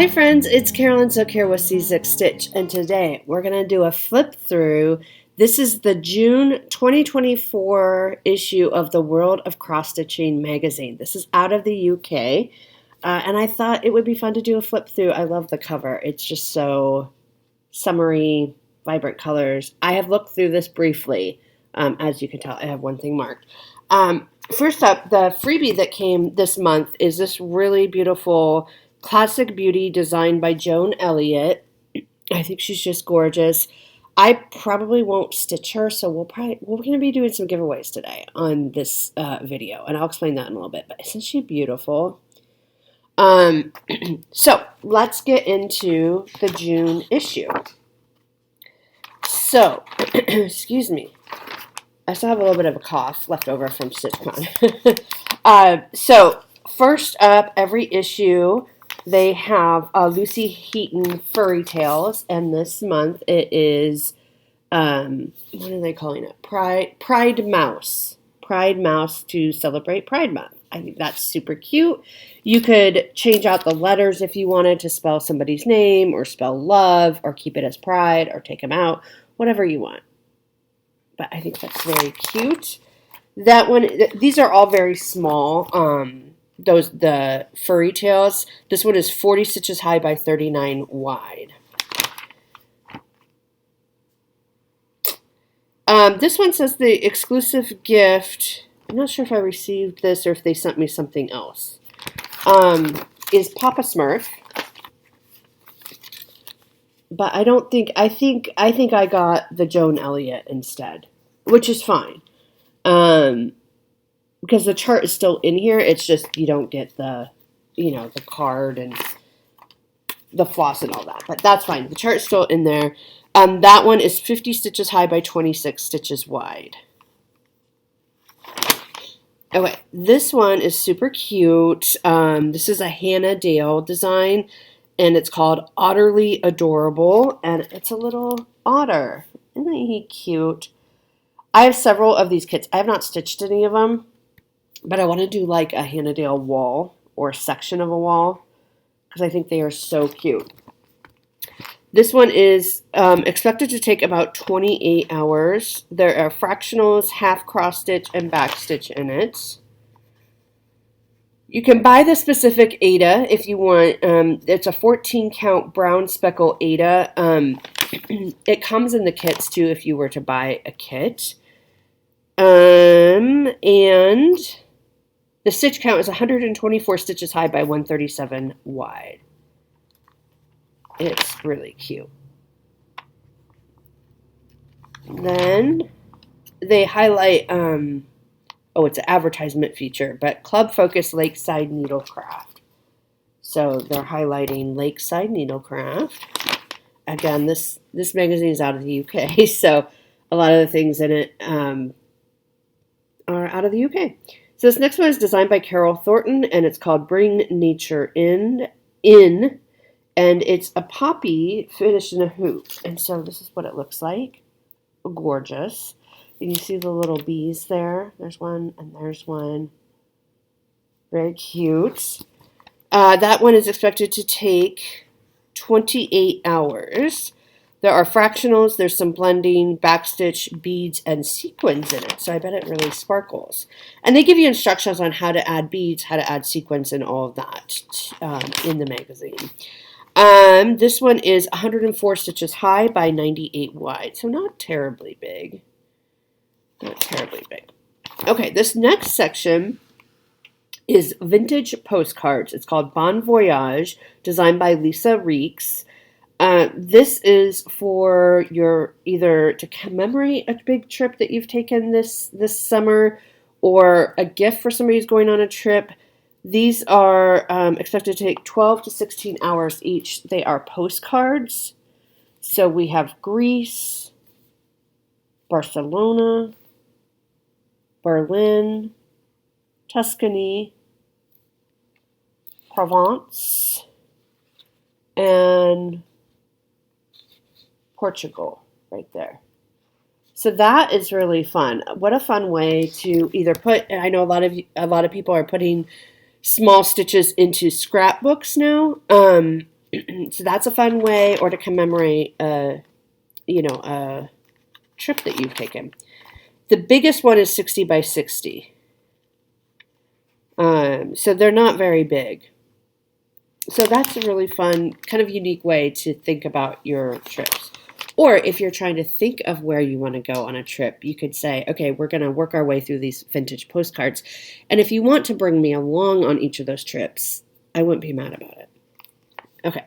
Hi friends, it's Carolyn Zook here with Seaside Stitch, and today we're going to do a flip through. This is the June 2024 issue of the World of Cross Stitching magazine. This is out of the UK, and I thought it would be fun to do a flip through. I love the cover. It's just so summery, vibrant colors. I have looked through this briefly. As you can tell, I have one thing marked. First up, the freebie that came this month is this really beautiful Classic Beauty designed by Joan Elliott. I think she's just gorgeous. I probably won't stitch her, so we're going to be doing some giveaways today on this video, and I'll explain that in a little bit. But isn't she beautiful? So let's get into the June issue. So, excuse me. I still have a little bit of a cough left over from StitchCon. So first up, every issue they have Lucy Heaton Furry Tales, and this month it is, what are they calling it? Pride Mouse. Pride Mouse to celebrate Pride Month. I think that's super cute. You could change out the letters if you wanted to spell somebody's name, or spell love, or keep it as pride, or take them out, whatever you want. But I think that's very cute. That one, these are all very small. The Furry Tales. This one is 40 stitches high by 39 wide. This one says the exclusive gift. I'm not sure if I received this or if they sent me something else. Is Papa Smurf. But I don't think, I think I got the Joan Elliott instead, which is fine. Because the chart is still in here, it's just you don't get the, the card and the floss and all that. But that's fine. The chart's still in there. That one is 50 stitches high by 26 stitches wide. Okay, this one is super cute. This is a Hannah Dale design, and it's called Otterly Adorable, and it's a little otter. Isn't he cute? I have several of these kits. I have not stitched any of them, but I want to do like a Hannah Dale wall or a section of a wall because I think they are so cute. This one is expected to take about 28 hours. There are fractionals, half cross stitch, and back stitch in it. You can buy the specific Ada if you want. It's a 14 count brown speckle Ada. It comes in the kits too if you were to buy a kit. And the stitch count is 124 stitches high by 137 wide. It's really cute. Then they highlight, it's an advertisement feature, but Club Focus Lakeside Needlecraft. So they're highlighting Lakeside Needlecraft. Again, this magazine is out of the UK, so a lot of the things in it are out of the UK. So this next one is designed by Carol Thornton, and it's called Bring Nature In, and it's a poppy finished in a hoop. And so this is what it looks like. Gorgeous. And you see the little bees there. There's one, and there's one. Very cute. That one is expected to take 28 hours. There are fractionals, there's some blending, backstitch, beads, and sequins in it. So I bet it really sparkles. And they give you instructions on how to add beads, how to add sequins, and all of that in the magazine. This one is 104 stitches high by 98 wide. So not terribly big. Not terribly big. Okay, this next section is vintage postcards. It's called Bon Voyage, designed by Lisa Reeks. This is for your either to commemorate a big trip that you've taken this summer, or a gift for somebody who's going on a trip. These are expected to take 12 to 16 hours each. They are postcards. So we have Greece, Barcelona, Berlin, Tuscany, Provence, and Portugal right there. So that is really fun. What a fun way to either put, and I know a lot of people are putting small stitches into scrapbooks now. So that's a fun way, or to commemorate a trip that you've taken. The biggest one is 60 by 60. So they're not very big. So that's a really fun, kind of unique way to think about your trips. Or if you're trying to think of where you want to go on a trip, you could say, okay, we're going to work our way through these vintage postcards. And if you want to bring me along on each of those trips, I wouldn't be mad about it. Okay,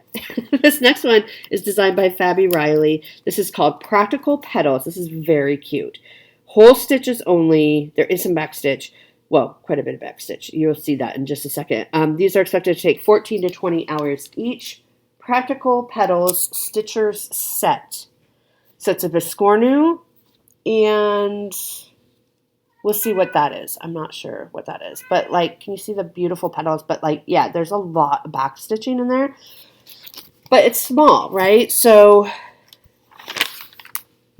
this next one is designed by Fabi Riley. This is called Practical Petals. This is very cute. Whole stitches only. There is some backstitch. Well, quite a bit of backstitch. You'll see that in just a second. These are expected to take 14 to 20 hours each. Practical Petals Stitchers Set. So it's a Biscornu, and we'll see what that is. I'm not sure what that is. But, like, can you see the beautiful petals? But, like, yeah, there's a lot of backstitching in there. But it's small, right? So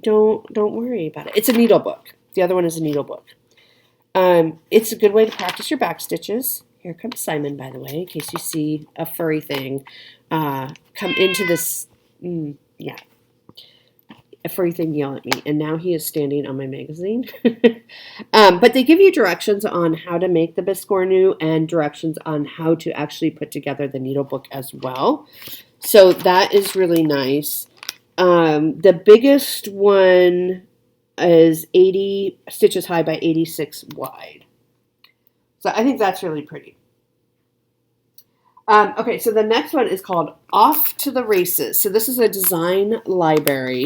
don't worry about it. It's a needle book. The other one is a needle book. It's a good way to practice your back stitches. Here comes Simon, by the way, in case you see a furry thing come into this. Yeah. A furry thing yell at me, and now he is standing on my magazine. But they give you directions on how to make the Biscornu and directions on how to actually put together the needle book as well. So that is really nice. The biggest one is 80 stitches high by 86 wide. So I think that's really pretty. Okay, so the next one is called Off to the Races. So this is a design library.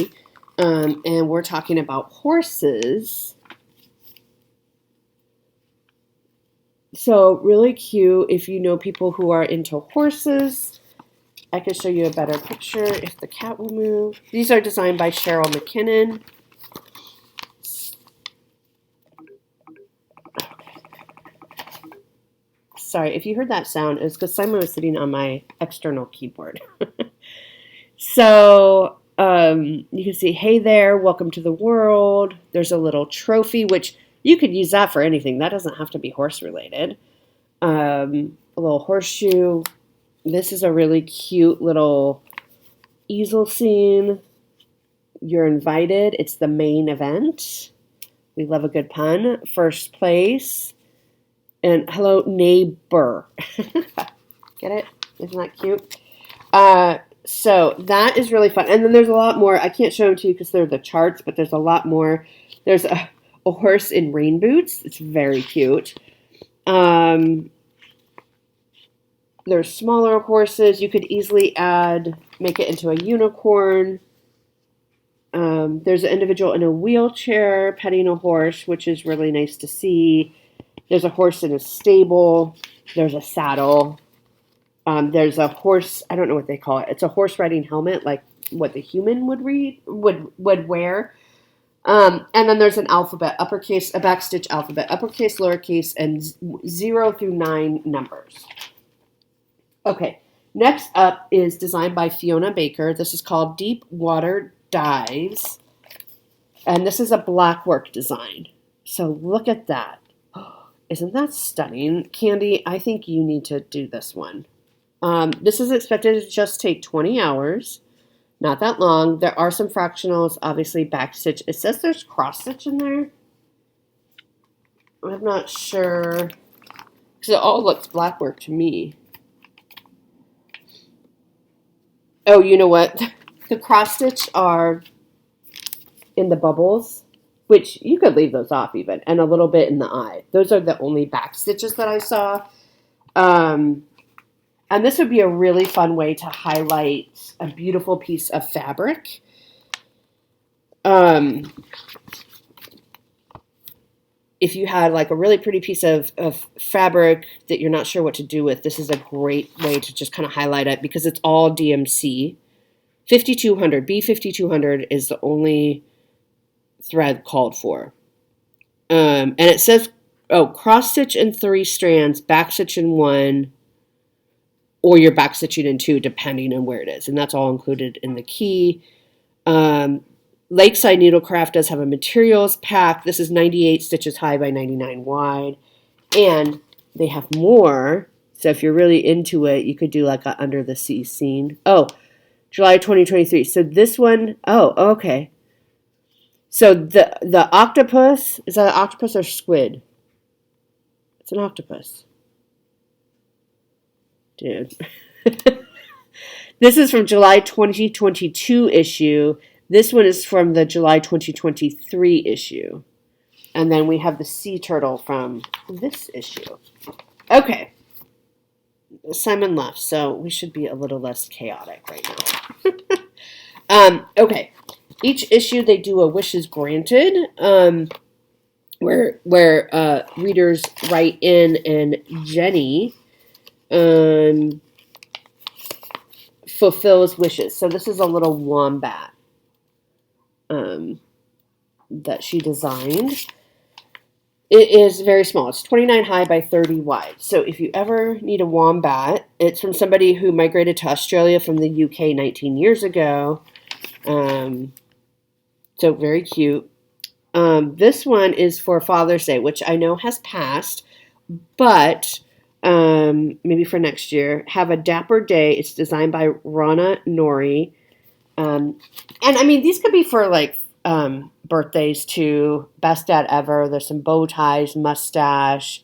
And we're talking about horses. So really cute if you know people who are into horses. I can show you a better picture if the cat will move. These are designed by Cheryl McKinnon. Sorry, if you heard that sound, it's because Simon was sitting on my external keyboard. So you can see, hey there, welcome to the world. There's a little trophy, which you could use that for anything. That doesn't have to be horse related. A little horseshoe. This is a really cute little easel scene. You're invited. It's the main event. We love a good pun. First place. And hello, neighbor. Get it? Isn't that cute? So that is really fun. And then there's a lot more. I can't show them to you because they're the charts, but there's a lot more. There's a horse in rain boots. It's very cute. There's smaller horses. You could easily make it into a unicorn. There's an individual in a wheelchair petting a horse, which is really nice to see. There's a horse in a stable. There's a saddle. There's a horse, I don't know what they call it. It's a horse riding helmet, like what the human would wear. And then there's an alphabet, uppercase, a backstitch alphabet, uppercase, lowercase, and 0 through 9 numbers. Okay, next up is designed by Fiona Baker. This is called Deep Water Dives. And this is a Blackwork design. So look at that. Isn't that stunning? Candy, I think you need to do this one. This is expected to just take 20 hours. Not that long. There are some fractionals, obviously backstitch. It says there's cross stitch in there. I'm not sure. Because it all looks Blackwork to me. Oh, you know what? The cross stitch are in the bubbles, which you could leave those off even, and a little bit in the eye. Those are the only back stitches that I saw. And this would be a really fun way to highlight a beautiful piece of fabric. If you had like a really pretty piece of fabric that you're not sure what to do with, this is a great way to just kind of highlight it because it's all DMC. 5200, B5200 is the only thread called for. And it says, cross stitch in 3 strands, back stitch in 1, or you're back stitching in 2, depending on where it is. And that's all included in the key. Lakeside Needlecraft does have a materials pack. This is 98 stitches high by 99 wide. And they have more So if you're really into it, you could do like a under the sea scene. Oh, July 2023. So this one, oh, okay. So the octopus, is that an octopus or squid? It's an octopus. Dude. This is from July 2022 issue. This one is from the July 2023 issue. And then we have the sea turtle from this issue. Okay. Simon left, so we should be a little less chaotic right now. Okay. Each issue they do a wishes granted, where readers write in, and Jenny fulfills wishes. So this is a little wombat that she designed. It is very small. It's 29 high by 30 wide. So if you ever need a wombat, it's from somebody who migrated to Australia from the UK 19 years ago. So very cute. This one is for Father's Day, which I know has passed, but maybe for next year. Have a Dapper Day. It's designed by Rana Nori. And I mean, these could be for like birthdays too. Best dad ever. There's some bow ties, mustache.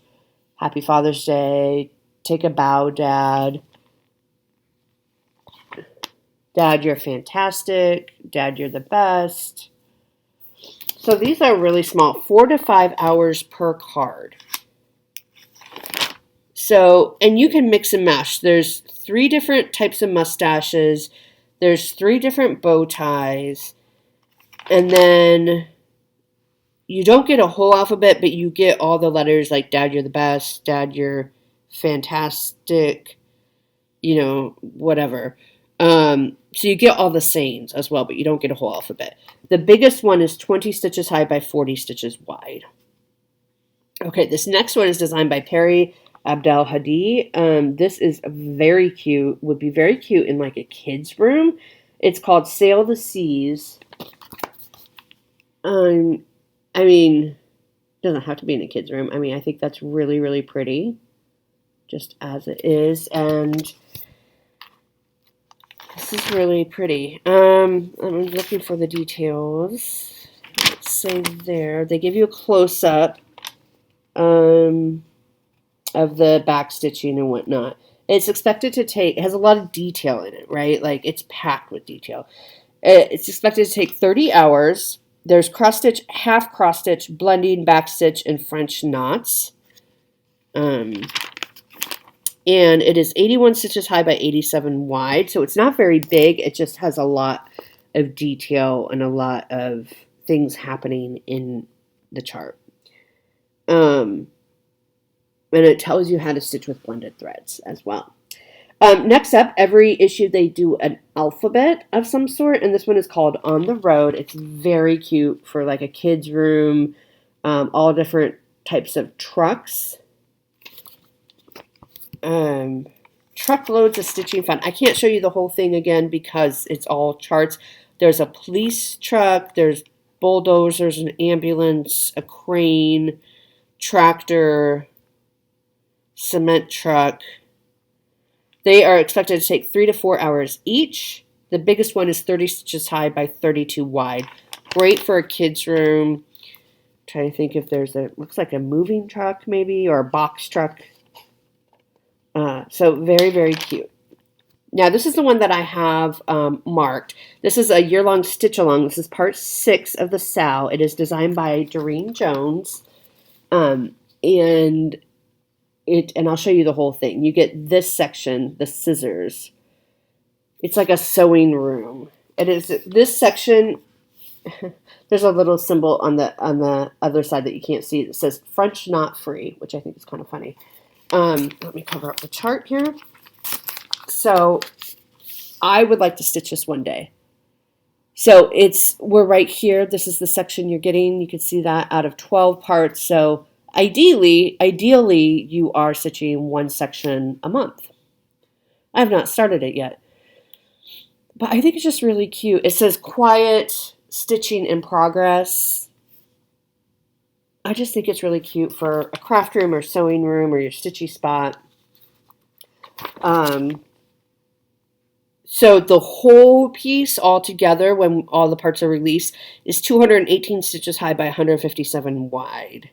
Happy Father's Day. Take a bow, Dad. Dad, you're fantastic. Dad, you're the best. So these are really small, 4 to 5 hours per card. So, and you can mix and match. There's 3 different types of mustaches. There's 3 different bow ties. And then you don't get a whole alphabet, but you get all the letters like Dad, you're the best. Dad, you're fantastic. You know, whatever. So you get all the sayings as well, but you don't get a whole alphabet. The biggest one is 20 stitches high by 40 stitches wide. Okay, this next one is designed by Perry Abdel Hadi. This is very cute. Would be very cute in like a kid's room. It's called Sail the Seas. I mean, it doesn't have to be in a kid's room. I mean, I think that's really, really pretty, just as it is. And this is really pretty. I'm looking for the details. Let's say there. They give you a close-up of the back stitching and whatnot. It's expected to take, it has a lot of detail in it, right? Like, it's packed with detail. It's expected to take 30 hours. There's cross-stitch, half cross-stitch, blending, back-stitch, and French knots. And it is 81 stitches high by 87 wide. So it's not very big. It just has a lot of detail and a lot of things happening in the chart. And it tells you how to stitch with blended threads as well. Next up, every issue they do an alphabet of some sort. And this one is called On the Road. It's very cute for like a kid's room. All different types of trucks. Truckloads of stitching fun. I can't show you the whole thing again because it's all charts. There's a police truck, there's bulldozers, an ambulance, a crane, tractor, cement truck. They are expected to take 3 to 4 hours each. The biggest one is 30 stitches high by 32 wide. Great for a kid's room. I'm trying to think if there's looks like a moving truck maybe, or a box truck. So very, very cute. Now, this is the one that I have marked. This is a year-long stitch-along. This is part 6 of the Sal. It is designed by Doreen Jones. And I'll show you the whole thing. You get this section, the scissors. It's like a sewing room. It is this section. There's a little symbol on the other side that you can't see. It says French knot free, which I think is kind of funny. Let me cover up the chart here. So I would like to stitch this one day. So we're right here. This is the section you're getting. You can see that out of 12 parts. So ideally you are stitching one section a month. I have not started it yet, but I think it's just really cute. It says quiet stitching in progress. I just think it's really cute for a craft room or sewing room or your stitchy spot. So the whole piece altogether, when all the parts are released, is 218 stitches high by 157 wide.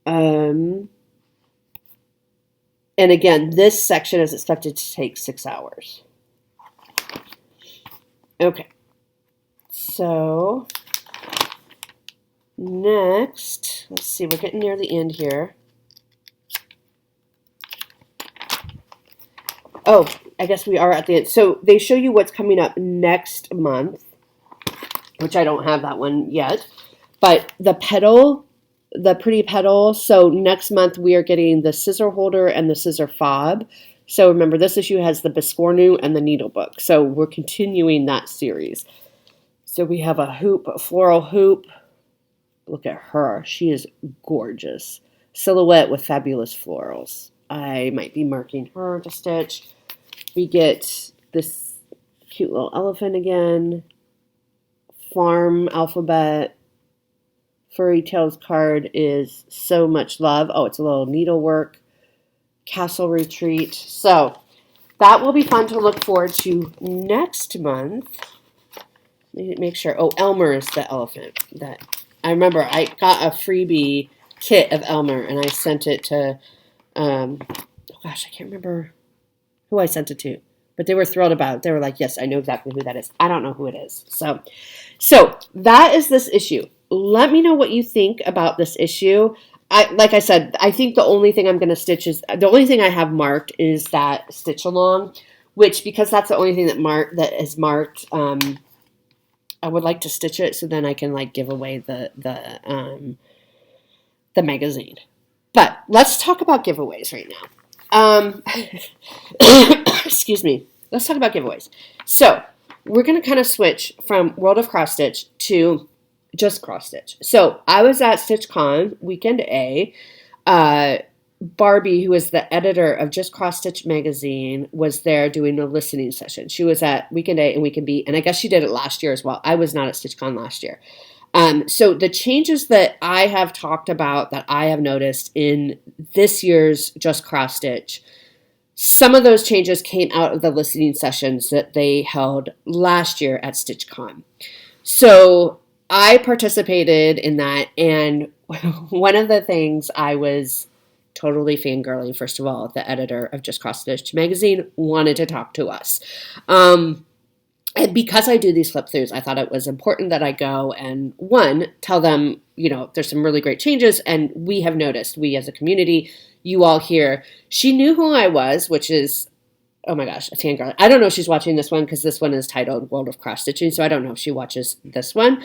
And again, this section is expected to take 6 hours. Okay. So next, let's see, we're getting near the end here. Oh, I guess we are at the end. So they show you what's coming up next month, which I don't have that one yet. But the petal, the pretty petal. So next month we are getting the scissor holder and the scissor fob. So remember, this issue has the Biscornu and the needle book. So we're continuing that series. So we have a hoop, a floral hoop. Look at her. She is gorgeous. Silhouette with fabulous florals. I might be marking her to stitch. We get this cute little elephant again. Farm alphabet. Furry Tales card is so much love. Oh, it's a little needlework. Castle Retreat. So that will be fun to look forward to next month. Make sure. Oh, Elmer is the elephant. That I remember I got a freebie kit of Elmer and I sent it to, oh gosh, I can't remember who I sent it to, but they were thrilled about it. They were like, yes, I know exactly who that is. I don't know who it is. So that is this issue. Let me know what you think about this issue. Like I said, I think the only thing I'm going to stitch is, the only thing I have marked is that stitch along, which, because that's the only thing that is marked, I would like to stitch it so then I can like give away the magazine. But let's talk about giveaways right now. Excuse me. Let's talk about giveaways. So we're going to kind of switch from World of Cross Stitch to just cross stitch. So I was at StitchCon weekend A. Barbie, who is the editor of Just Cross Stitch magazine, was there doing a listening session. She was at weekend A and weekend B, and I guess she did it last year as well. I was not at StitchCon last year. So the changes that I have talked about that I have noticed in this year's Just Cross Stitch, some of those changes came out of the listening sessions that they held last year at StitchCon. So I participated in that, and one of the things I was totally fangirling, first of all, the editor of Just Cross Stitch magazine wanted to talk to us. And because I do these flip throughs, I thought it was important that I go and, one, tell them, there's some really great changes, and we have noticed, we as a community, you all here. She knew who I was, which is, oh my gosh, a fangirl. I don't know if she's watching this one because this one is titled World of Cross Stitching, so I don't know if she watches this one.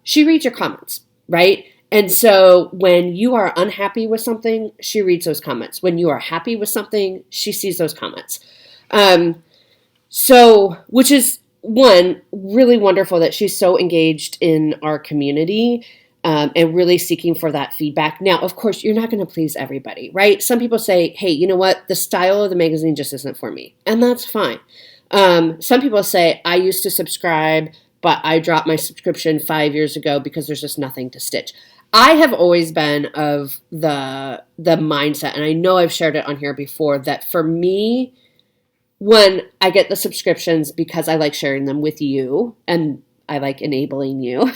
She reads your comments, right? And so when you are unhappy with something, she reads those comments. When you are happy with something, she sees those comments. So, which is, one, really wonderful that she's so engaged in our community and really seeking for that feedback. Now, of course, you're not going to please everybody, right? Some people say, hey, you know what? The style of the magazine just isn't for me. And that's fine. Some people say, I used to subscribe, but I dropped my subscription 5 years ago because there's just nothing to stitch. I have always been of the mindset, and I know I've shared it on here before, that for me, when I get the subscriptions because I like sharing them with you, and I like enabling you,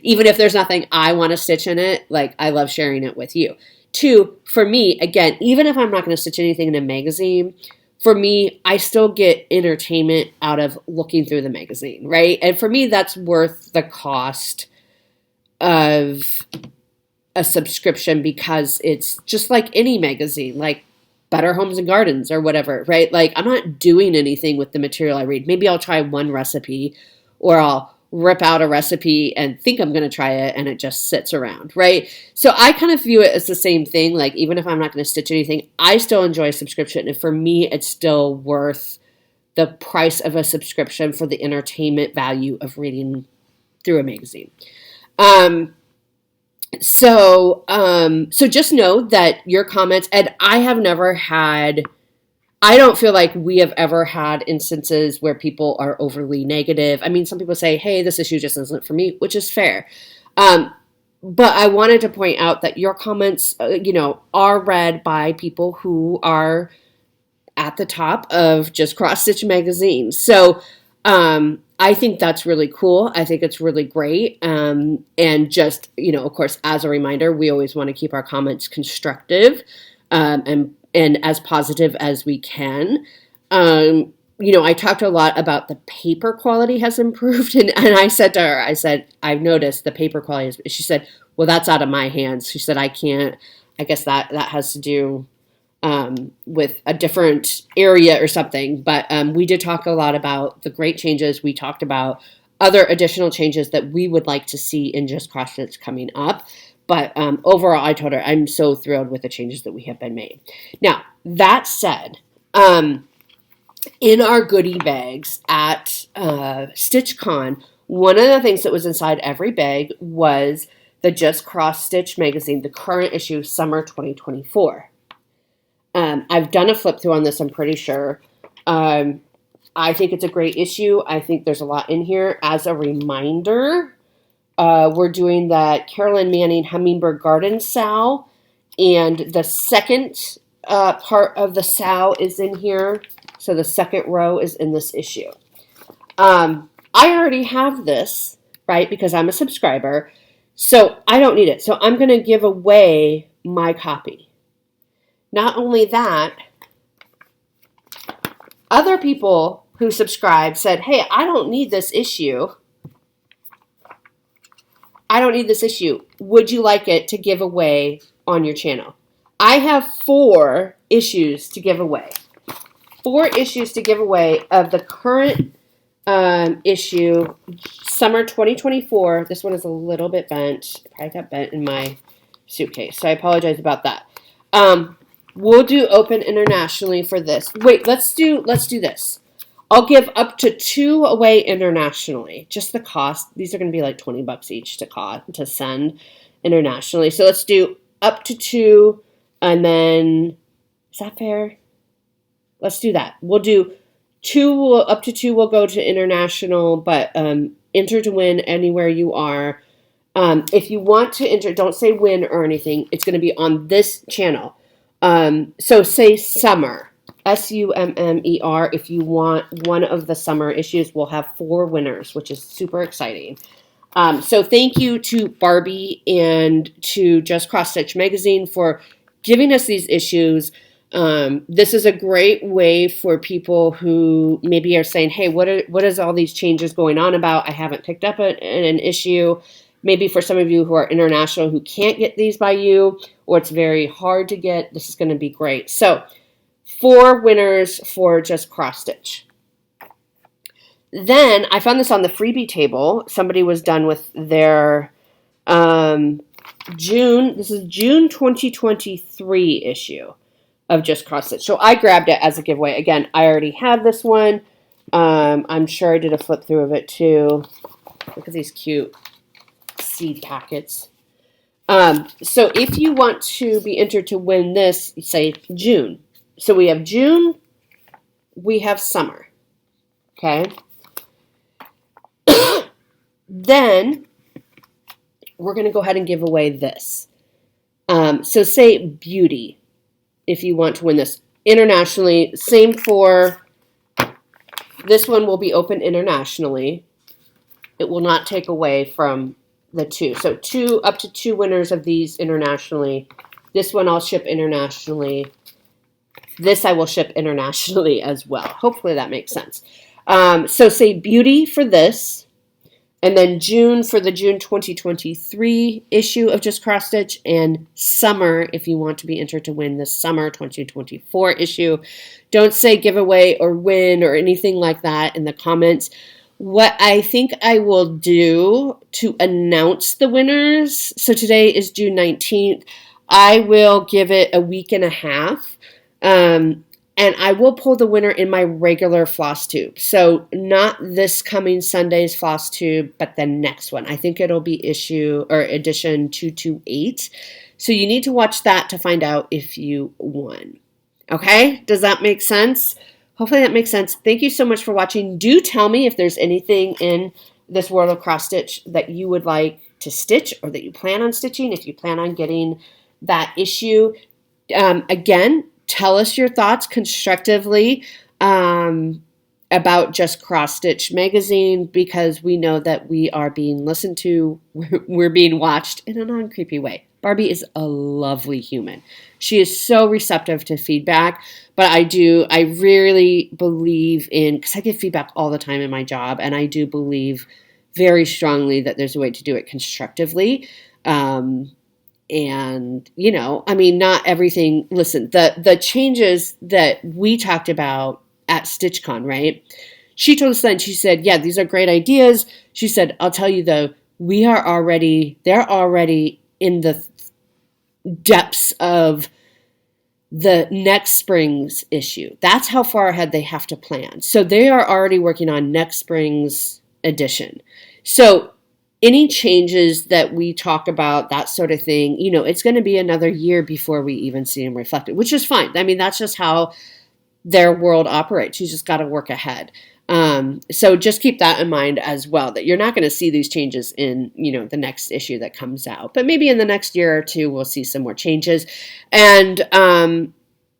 even if there's nothing I want to stitch in it, like I love sharing it with you. Two, for me, again, even if I'm not going to stitch anything in a magazine, for me, I still get entertainment out of looking through the magazine, right? And for me, that's worth the cost of a subscription, because it's just like any magazine, like Better Homes and Gardens or whatever, right? Like, I'm not doing anything with the material I read. Maybe I'll try one recipe, or I'll rip out a recipe and think I'm going to try it, and it just sits around, right? So I kind of view it as the same thing. Like, even if I'm not going to stitch anything, I still enjoy a subscription. And for me, it's still worth the price of a subscription for the entertainment value of reading through a magazine. So just know that your comments, and I don't feel like we have ever had instances where people are overly negative. I mean, some people say, hey, this issue just isn't for me, which is fair. But I wanted to point out that your comments, are read by people who are at the top of Just Cross Stitch magazine. So I think that's really cool. I think it's really great. And just, of course, as a reminder, we always want to keep our comments constructive and as positive as we can. I talked a lot about the paper quality has improved. And I said to her, I've noticed the paper quality. She said, well, that's out of my hands. She said, I can't. I guess that has to do with a different area or something. But we did talk a lot about the great changes. We talked about other additional changes that we would like to see in Just Cross Stitch coming up. But overall, I told her I'm so thrilled with the changes that we have been made. Now, that said, in our goodie bags at StitchCon, one of the things that was inside every bag was the Just Cross Stitch magazine, the current issue, summer 2024. I've done a flip through on this, I'm pretty sure. I think it's a great issue. I think there's a lot in here. As a reminder, we're doing that Carolyn Manning Hummingbird Garden sow, and the second part of the sow is in here. So the second row is in this issue. I already have this, right, because I'm a subscriber, so I don't need it. So I'm going to give away my copy. Not only that, other people who subscribed said, hey, I don't need this issue. I don't need this issue. Would you like it to give away on your channel? I have 4 issues to give away. 4 issues to give away of the current issue, summer 2024. This one is a little bit bent. It probably got bent in my suitcase, so I apologize about that. We'll do open internationally for this. Wait, let's do this. I'll give up to 2 away internationally. Just the cost. These are going to be like $20 each to send internationally. So let's do up to 2, and then is that fair? Let's do that. We'll do 2. Up to 2 will go to international, but enter to win anywhere you are. If you want to enter, don't say win or anything. It's going to be on this channel. So say summer, SUMMER. If you want one of the summer issues, we'll have 4 winners, which is super exciting. So thank you to Barbie and to Just Cross Stitch Magazine for giving us these issues. This is a great way for people who maybe are saying, hey, what is all these changes going on about? I haven't picked up an issue. Maybe for some of you who are international who can't get these by you, or it's very hard to get, this is going to be great. So 4 winners for Just Cross Stitch. Then I found this on the freebie table. Somebody was done with their this is June 2023 issue of Just Cross Stitch. So I grabbed it as a giveaway. Again, I already have this one. I'm sure I did a flip through of it too. Look at these cute seed packets. So if you want to be entered to win this, say June. So we have June, we have summer. Okay. Then we're going to go ahead and give away this. So say beauty. If you want to win this internationally, same for this one will be open internationally. It will not take away from the 2. So up to 2 winners of these internationally. This one I'll ship internationally. This I will ship internationally as well. Hopefully that makes sense. So say beauty for this. And then June for the June 2023 issue of Just Cross Stitch, and summer if you want to be entered to win the summer 2024 issue. Don't say giveaway or win or anything like that in the comments. What I think I will do to announce the winners, so today is June 19th, I will give it a week and a half. And I will pull the winner in my regular floss tube. So not this coming Sunday's floss tube, but the next one. I think it'll be edition 228. So you need to watch that to find out if you won. Okay? Does that make sense? Hopefully that makes sense. Thank you so much for watching. Do tell me if there's anything in this world of cross stitch that you would like to stitch or that you plan on stitching, if you plan on getting that issue. Again, tell us your thoughts constructively about Just Cross Stitch magazine, because we know that we are being listened to. We're being watched in a non-creepy way. Barbie is a lovely human. She is so receptive to feedback, but I really believe in, because I get feedback all the time in my job, and I do believe very strongly that there's a way to do it constructively. And, you know, I mean, not everything, listen, the changes that we talked about at StitchCon, right? She told us then, she said, yeah, these are great ideas. She said, I'll tell you though, they're already in the depths of the next spring's issue. That's how far ahead they have to plan. So they are already working on next spring's edition. So any changes that we talk about, that sort of thing, you know, it's going to be another year before we even see them reflected, which is fine. I mean, that's just how their world operates. You just got to work ahead. So just keep that in mind as well, that you're not going to see these changes in, you know, the next issue that comes out, but maybe in the next year or two, we'll see some more changes. And,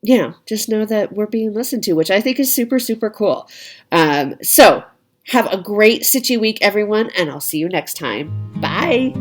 you know, just know that we're being listened to, which I think is super, super cool. So have a great stitchy week, everyone, and I'll see you next time. Bye.